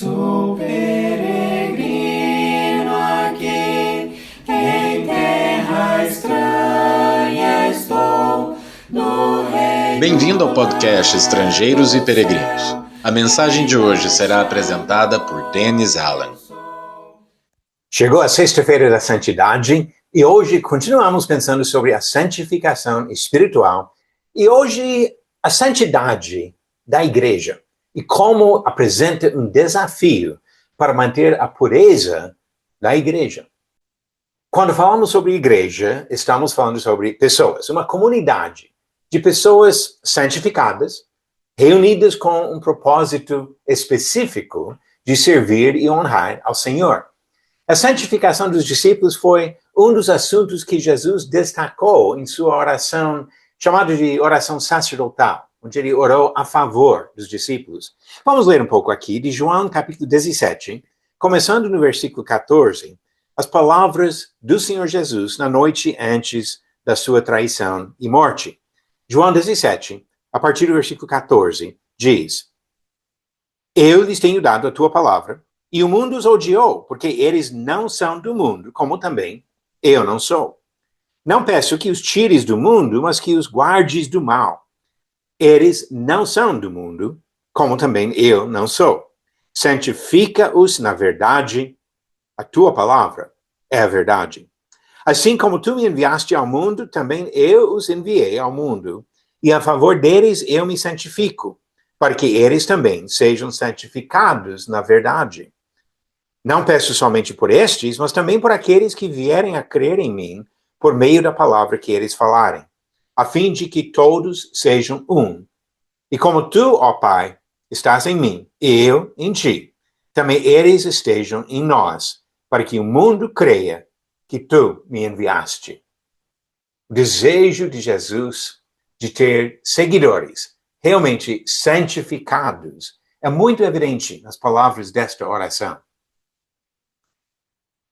Sou peregrino aqui, em terra estranha estou, no reino. Bem-vindo ao podcast Estrangeiros e Peregrinos. A mensagem de hoje será apresentada por Dennis Allen. Chegou a sexta-feira da santidade e hoje continuamos pensando sobre a santificação espiritual e hoje a santidade da igreja e como apresenta um desafio para manter a pureza da igreja. Quando falamos sobre igreja, estamos falando sobre pessoas, uma comunidade de pessoas santificadas, reunidas com um propósito específico de servir e honrar ao Senhor. A santificação dos discípulos foi um dos assuntos que Jesus destacou em sua oração, chamada de oração sacerdotal, onde ele orou a favor dos discípulos. Vamos ler um pouco aqui de João capítulo 17, começando no versículo 14, as palavras do Senhor Jesus na noite antes da sua traição e morte. João 17, a partir do versículo 14, diz: Eu lhes tenho dado a tua palavra, e o mundo os odiou, porque eles não são do mundo, como também eu não sou. Não peço que os tires do mundo, mas que os guardes do mal. Eles não são do mundo, como também eu não sou. Santifica-os na verdade, a tua palavra é a verdade. Assim como tu me enviaste ao mundo, também eu os enviei ao mundo, e a favor deles eu me santifico, para que eles também sejam santificados na verdade. Não peço somente por estes, mas também por aqueles que vierem a crer em mim, por meio da palavra que eles falarem, a fim de que todos sejam um. E como tu, ó Pai, estás em mim, e eu em ti, também eles estejam em nós, para que o mundo creia que tu me enviaste. O desejo de Jesus de ter seguidores realmente santificados é muito evidente nas palavras desta oração.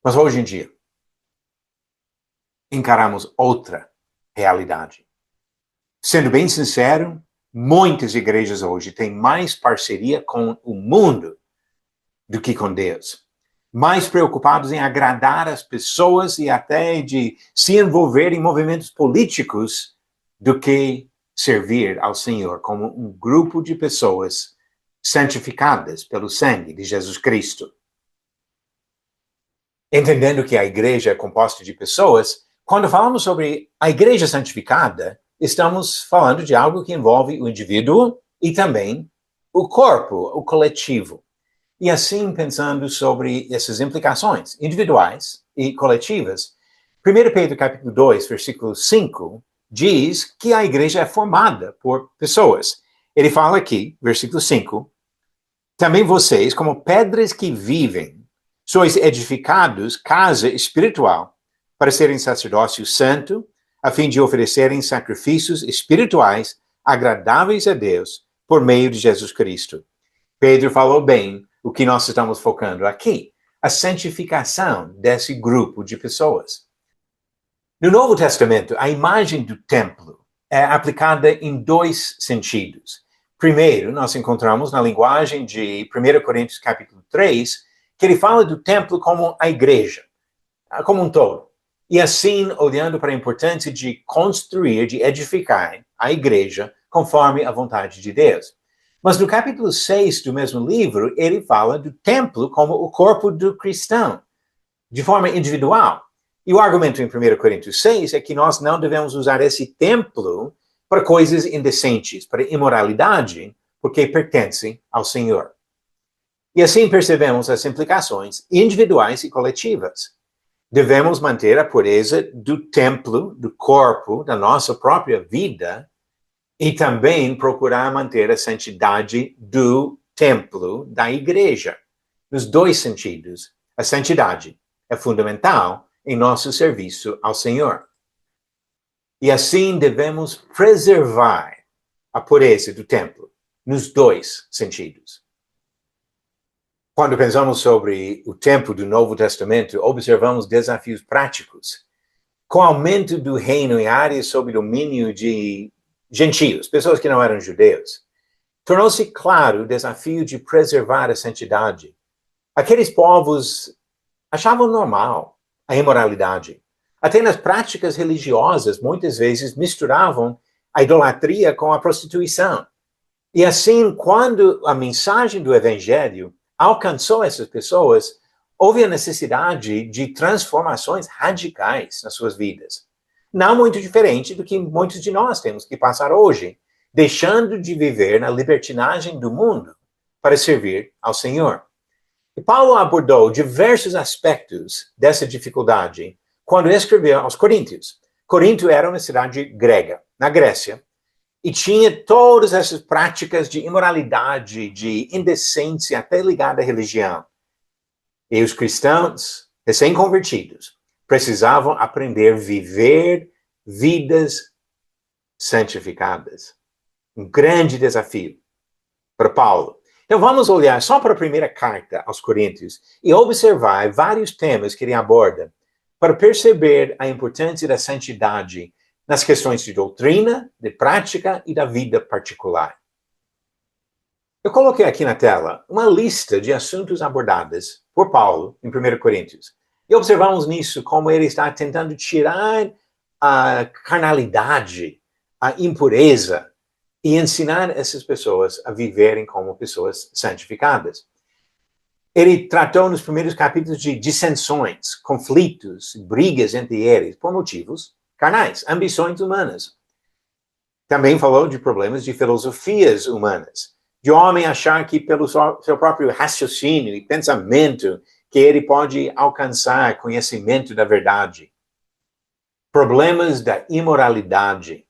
Mas hoje em dia, encaramos outra realidade. Sendo bem sincero, muitas igrejas hoje têm mais parceria com o mundo do que com Deus. Mais preocupados em agradar as pessoas e até de se envolver em movimentos políticos do que servir ao Senhor como um grupo de pessoas santificadas pelo sangue de Jesus Cristo. Entendendo que a igreja é composta de pessoas, quando falamos sobre a igreja santificada, estamos falando de algo que envolve o indivíduo e também o corpo, o coletivo. E assim, pensando sobre essas implicações individuais e coletivas, 1 Pedro capítulo 2, versículo 5, diz que a igreja é formada por pessoas. Ele fala aqui, versículo 5, também vocês, como pedras que vivem, sois edificados casa espiritual, para serem sacerdócio santo, a fim de oferecerem sacrifícios espirituais agradáveis a Deus por meio de Jesus Cristo. Pedro falou bem o que nós estamos focando aqui, a santificação desse grupo de pessoas. No Novo Testamento, a imagem do templo é aplicada em dois sentidos. Primeiro, nós encontramos na linguagem de 1 Coríntios capítulo 3, que ele fala do templo como a igreja, como um todo. E assim, olhando para a importância de construir, de edificar a igreja conforme a vontade de Deus. Mas no capítulo 6 do mesmo livro, ele fala do templo como o corpo do cristão, de forma individual. E o argumento em 1 Coríntios 6 é que nós não devemos usar esse templo para coisas indecentes, para imoralidade, porque pertencem ao Senhor. E assim percebemos as implicações individuais e coletivas. Devemos manter a pureza do templo, do corpo, da nossa própria vida, e também procurar manter a santidade do templo, da igreja. Nos dois sentidos, a santidade é fundamental em nosso serviço ao Senhor. E assim devemos preservar a pureza do templo, nos dois sentidos. Quando pensamos sobre o tempo do Novo Testamento, observamos desafios práticos. Com o aumento do reino em áreas sob domínio de gentios, pessoas que não eram judeus, tornou-se claro o desafio de preservar a santidade Aqueles povos achavam normal a imoralidade. Até nas práticas religiosas, muitas vezes misturavam a idolatria com a prostituição. E assim, quando a mensagem do Evangelho alcançou essas pessoas, houve a necessidade de transformações radicais nas suas vidas. Não muito diferente do que muitos de nós temos que passar hoje, deixando de viver na libertinagem do mundo para servir ao Senhor. E Paulo abordou diversos aspectos dessa dificuldade quando escreveu aos Coríntios. Corinto era uma cidade grega, na Grécia, e tinha todas essas práticas de imoralidade, de indecência, até ligada à religião. E os cristãos, recém-convertidos, precisavam aprender a viver vidas santificadas. Um grande desafio para Paulo. Então vamos olhar só para a primeira carta aos Coríntios e observar vários temas que ele aborda para perceber a importância da santidade nas questões de doutrina, de prática e da vida particular. Eu coloquei aqui na tela uma lista de assuntos abordados por Paulo em 1 Coríntios. E observamos nisso como ele está tentando tirar a carnalidade, a impureza, e ensinar essas pessoas a viverem como pessoas santificadas. Ele tratou nos primeiros capítulos de dissensões, conflitos, brigas entre eles por motivos carnais, ambições humanas. Também falou de problemas de filosofias humanas, de homem achar que pelo seu próprio raciocínio e pensamento que ele pode alcançar conhecimento da verdade. Problemas da imoralidade.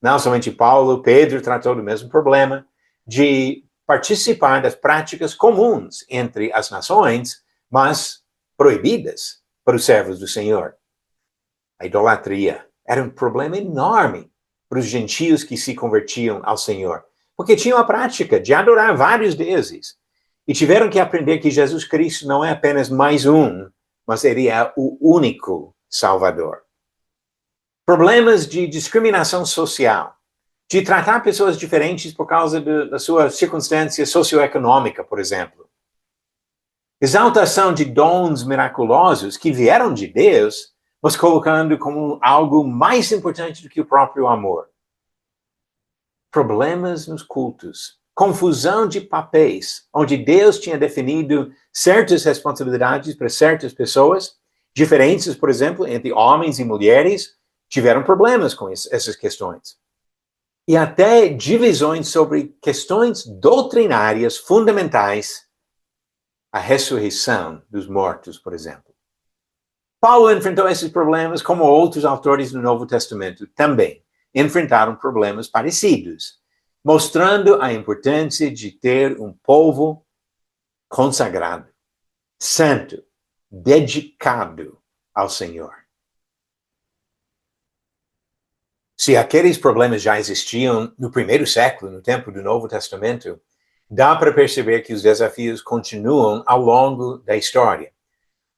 Não somente Paulo, Pedro tratou do mesmo problema de participar das práticas comuns entre as nações, mas proibidas para os servos do Senhor. A idolatria era um problema enorme para os gentios que se convertiam ao Senhor, porque tinham a prática de adorar vários deuses e tiveram que aprender que Jesus Cristo não é apenas mais um, mas ele é o único Salvador. Problemas de discriminação social, de tratar pessoas diferentes por causa da sua circunstância socioeconômica, por exemplo. Exaltação de dons miraculosos que vieram de Deus, mas colocando como algo mais importante do que o próprio amor. Problemas nos cultos, confusão de papéis, onde Deus tinha definido certas responsabilidades para certas pessoas, diferenças, por exemplo, entre homens e mulheres, tiveram problemas com essas questões. E até divisões sobre questões doutrinárias fundamentais, a ressurreição dos mortos, por exemplo. Paulo enfrentou esses problemas como outros autores do Novo Testamento também enfrentaram problemas parecidos, mostrando a importância de ter um povo consagrado, santo, dedicado ao Senhor. Se aqueles problemas já existiam no primeiro século, no tempo do Novo Testamento, dá para perceber que os desafios continuam ao longo da história.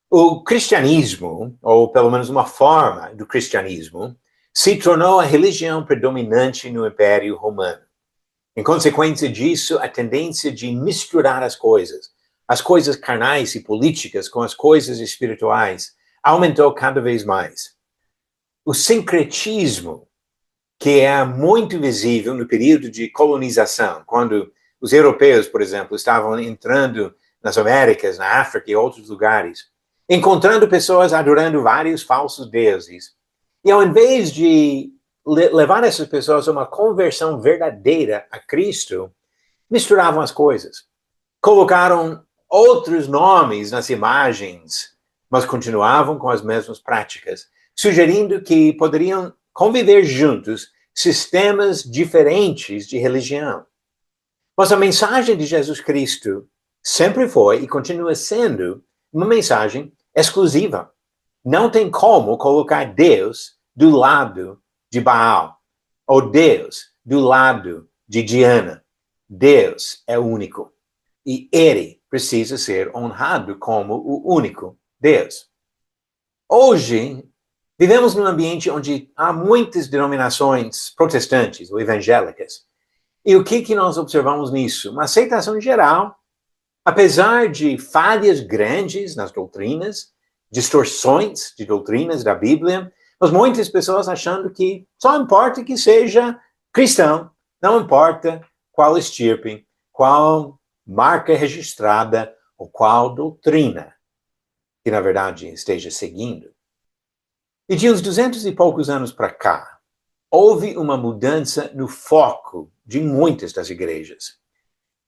O cristianismo, ou pelo menos uma forma do cristianismo, se tornou a religião predominante no Império Romano. Em consequência disso, a tendência de misturar as coisas carnais e políticas com as coisas espirituais, aumentou cada vez mais. O sincretismo, que é muito visível no período de colonização, quando os europeus, por exemplo, estavam entrando nas Américas, na África e outros lugares, encontrando pessoas adorando vários falsos deuses. E ao invés de levar essas pessoas a uma conversão verdadeira a Cristo, misturavam as coisas. Colocaram outros nomes nas imagens, mas continuavam com as mesmas práticas, sugerindo que poderiam conviver juntos sistemas diferentes de religião. Mas a mensagem de Jesus Cristo sempre foi e continua sendo uma mensagem exclusiva. Não tem como colocar Deus do lado de Baal, ou Deus do lado de Diana. Deus é único. E ele precisa ser honrado como o único Deus. Hoje, vivemos num ambiente onde há muitas denominações protestantes ou evangélicas. E o que nós observamos nisso? Uma aceitação geral Apesar de falhas grandes nas doutrinas, distorções de doutrinas da Bíblia, mas muitas pessoas achando que só importa que seja cristão, não importa qual estirpe, qual marca registrada ou qual doutrina que, na verdade, esteja seguindo. E de uns 200 e poucos anos para cá, houve uma mudança no foco de muitas das igrejas.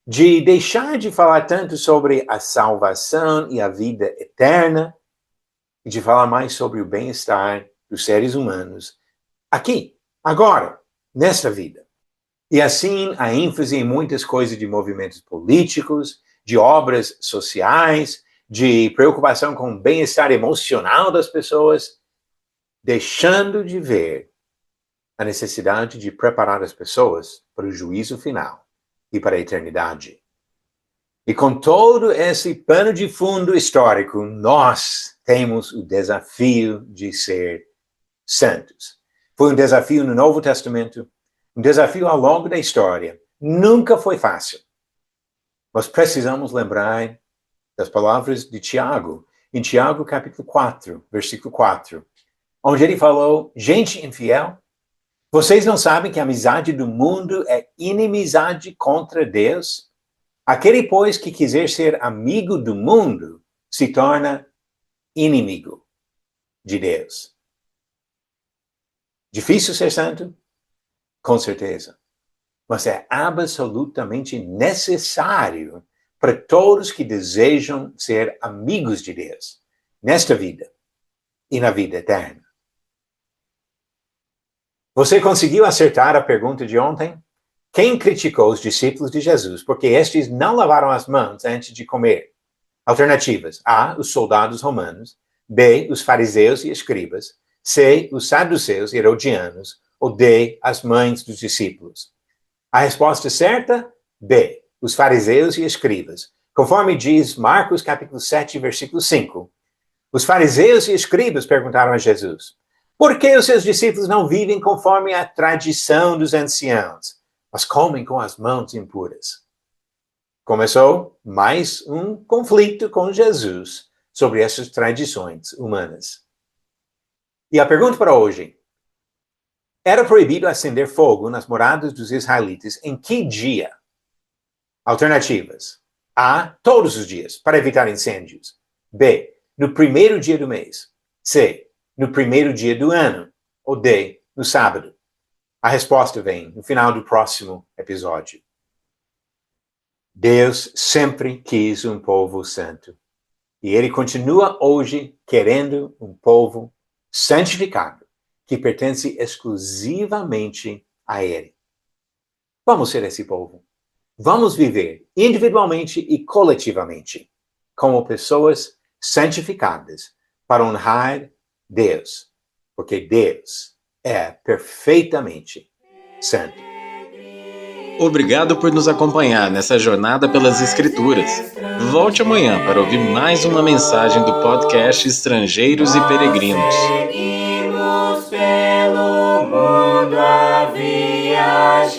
De deixar de falar tanto sobre a salvação e a vida eterna, e de falar mais sobre o bem-estar dos seres humanos, aqui, agora, nesta vida. E assim, a ênfase em muitas coisas de movimentos políticos, de obras sociais, de preocupação com o bem-estar emocional das pessoas, deixando de ver a necessidade de preparar as pessoas para o juízo final e para a eternidade. E com todo esse pano de fundo histórico, nós temos o desafio de ser santos. Foi um desafio no Novo Testamento, um desafio ao longo da história. Nunca foi fácil. Mas precisamos lembrar das palavras de Tiago, em Tiago capítulo 4, versículo 4, onde ele falou: gente infiel, vocês não sabem que a amizade do mundo é inimizade contra Deus? Aquele, pois, que quiser ser amigo do mundo, se torna inimigo de Deus. Difícil ser santo? Com certeza. Mas é absolutamente necessário para todos que desejam ser amigos de Deus, nesta vida e na vida eterna. Você conseguiu acertar a pergunta de ontem? Quem criticou os discípulos de Jesus porque estes não lavaram as mãos antes de comer? Alternativas: A, os soldados romanos; B, os fariseus e escribas; C, os saduceus e herodianos; ou D, as mães dos discípulos. A resposta certa? B, os fariseus e escribas. Conforme diz Marcos capítulo 7, versículo 5. Os fariseus e escribas perguntaram a Jesus: por que os seus discípulos não vivem conforme a tradição dos anciãos, mas comem com as mãos impuras? Começou mais um conflito com Jesus sobre essas tradições humanas. E a pergunta para hoje: era proibido acender fogo nas moradas dos israelitas em que dia? Alternativas: A, todos os dias, para evitar incêndios; B, no primeiro dia do mês; C, no primeiro dia do ano; ou D, no sábado. A resposta vem no final do próximo episódio. Deus sempre quis um povo santo. E Ele continua hoje querendo um povo santificado, que pertence exclusivamente a Ele. Vamos ser esse povo. Vamos viver individualmente e coletivamente como pessoas santificadas para honrar Deus, porque Deus é perfeitamente santo. Obrigado por nos acompanhar nessa jornada pelas Escrituras. Volte amanhã para ouvir mais uma mensagem do podcast Estrangeiros e Peregrinos. Seguimos pelo mundo a viajar.